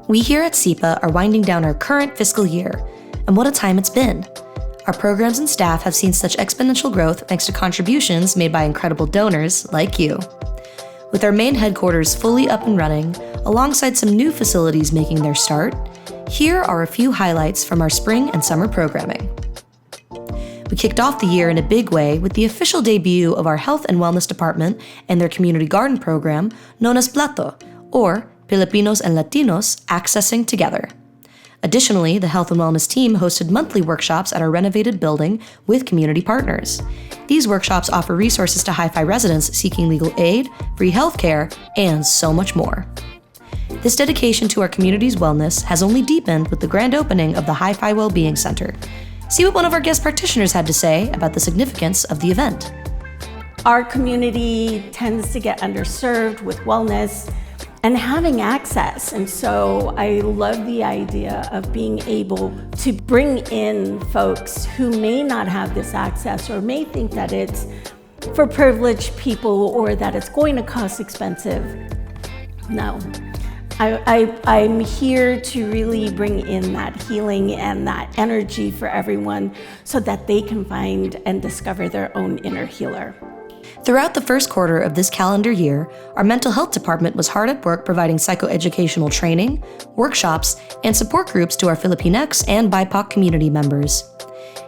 We here at SIPA are winding down our current fiscal year, and what a time it's been. Our programs and staff have seen such exponential growth thanks to contributions made by incredible donors like you. With our main headquarters fully up and running, alongside some new facilities making their start, here are a few highlights from our spring and summer programming. We kicked off the year in a big way with the official debut of our Health and Wellness Department and their community garden program known as Plato, or Filipinos and Latinos Accessing Together. Additionally, the Health and Wellness team hosted monthly workshops at our renovated building with community partners. These workshops offer resources to Hi-Fi residents seeking legal aid, free healthcare, and so much more. This dedication to our community's wellness has only deepened with the grand opening of the Hi-Fi Wellbeing Center. See what one of our guest practitioners had to say about the significance of the event. Our community tends to get underserved with wellness and having access. And so I love the idea of being able to bring in folks who may not have this access or may think that it's for privileged people or that it's going to cost expensive. No, I'm here to really bring in that healing and that energy for everyone so that they can find and discover their own inner healer. Throughout the first quarter of this calendar year, our mental health department was hard at work providing psychoeducational training, workshops, and support groups to our Filipinx and BIPOC community members.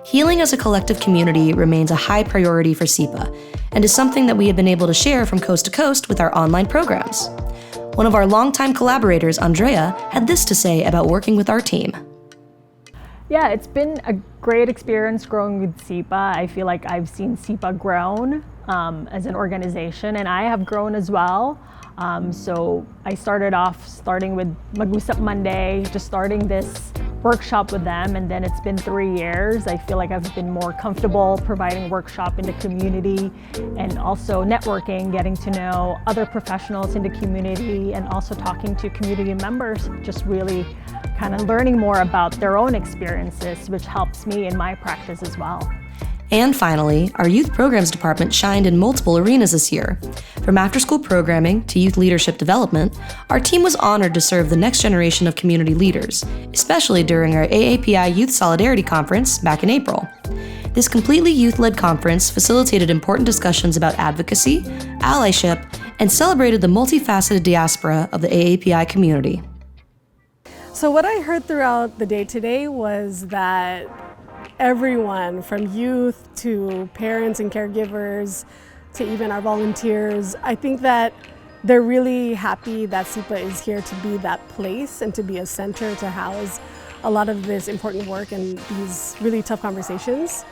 Healing as a collective community remains a high priority for SIPA and is something that we have been able to share from coast to coast with our online programs. One of our longtime collaborators, Andrea, had this to say about working with our team. Yeah, it's been a great experience growing with SIPA. I feel like I've seen SIPA grown as an organization, and I have grown as well. So I started with Mag-Usap Monday, just starting this workshop with them, and then it's been 3 years. I feel like I've been more comfortable providing workshop in the community and also networking, getting to know other professionals in the community and also talking to community members, just really kind of learning more about their own experiences, which helps me in my practice as well. And finally, our youth programs department shined in multiple arenas this year. From after-school programming to youth leadership development, our team was honored to serve the next generation of community leaders, especially during our AAPI Youth Solidarity Conference back in April. This completely youth-led conference facilitated important discussions about advocacy, allyship, and celebrated the multifaceted diaspora of the AAPI community. So what I heard throughout the day today was that everyone from youth to parents and caregivers to even our volunteers, I think that they're really happy that SIPA is here to be that place and to be a center to house a lot of this important work and these really tough conversations.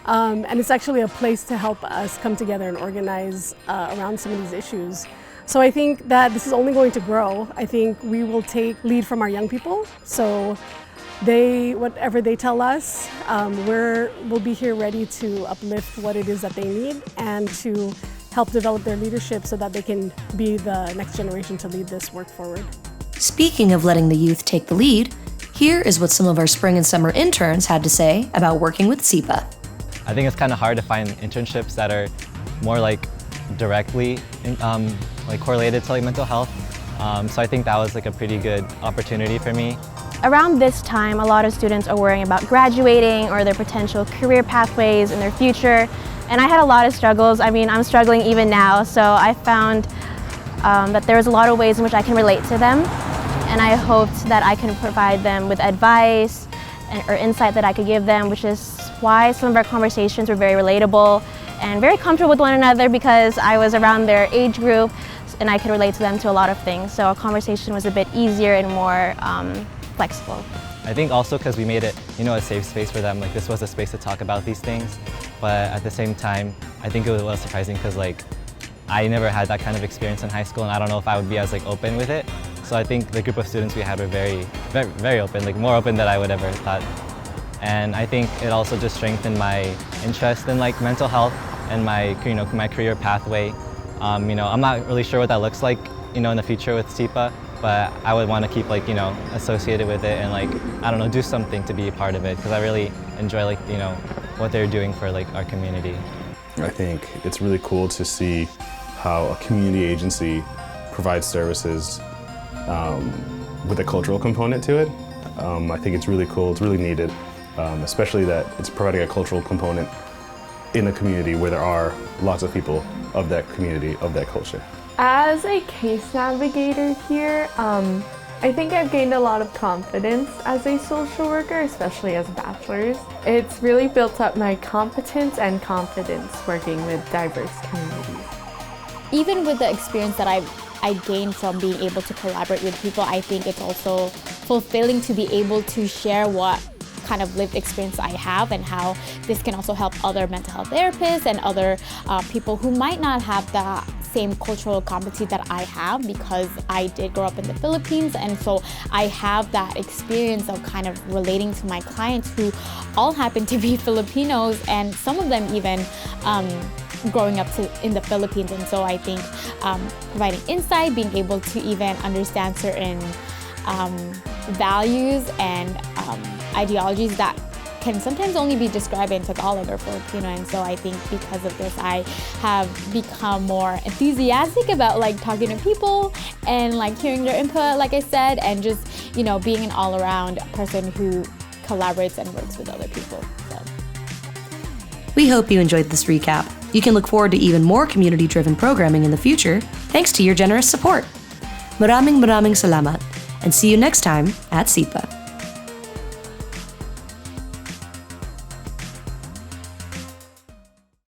And it's actually a place to help us come together and organize around some of these issues. So I think that this is only going to grow. I think we will take lead from our young people. So whatever they tell us, we'll be here ready to uplift what it is that they need and to help develop their leadership so that they can be the next generation to lead this work forward. Speaking of letting the youth take the lead, here is what some of our spring and summer interns had to say about working with SIPA. I think it's kind of hard to find internships that are more like directly correlated to mental health. So I think that was a pretty good opportunity for me. Around this time, a lot of students are worrying about graduating or their potential career pathways in their future. And I had a lot of struggles. I mean, I'm struggling even now. So I found that there's a lot of ways in which I can relate to them. And I hoped that I can provide them with advice or insight that I could give them, which is why some of our conversations were very relatable and very comfortable with one another because I was around their age group and I could relate to them to a lot of things. So our conversation was a bit easier and more flexible. I think also because we made it, a safe space for them. This was a space to talk about these things, but at the same time, I think it was a little surprising because I never had that kind of experience in high school, and I don't know if I would be as open with it. So I think the group of students we had were very, very, very open, more open than I would ever thought. And I think it also just strengthened my interest in mental health and my career pathway. I'm not really sure what that looks like, in the future with SIPA. But I would want to keep associated with it and I don't know, do something to be a part of it because I really enjoy what they're doing for our community. I think it's really cool to see how a community agency provides services with a cultural component to it. I think it's really cool, it's really needed, especially that it's providing a cultural component in a community where there are lots of people of that community, of that culture. As a case navigator here, I think I've gained a lot of confidence as a social worker, especially as a bachelor's. It's really built up my competence and confidence working with diverse communities. Even with the experience that I gained from being able to collaborate with people, I think it's also fulfilling to be able to share what kind of lived experience I have and how this can also help other mental health therapists and other people who might not have the same cultural competency that I have, because I did grow up in the Philippines, and so I have that experience of kind of relating to my clients who all happen to be Filipinos, and some of them even growing up in the Philippines. And so I think providing insight, being able to even understand certain values and ideologies that can sometimes only be described in Tagalog or Filipino. And so I think because of this, I have become more enthusiastic about like talking to people and like hearing their input, like I said, and just, you know, being an all-around person who collaborates and works with other people. So. We hope you enjoyed this recap. You can look forward to even more community-driven programming in the future, thanks to your generous support. Maraming salamat, and see you next time at SIPA.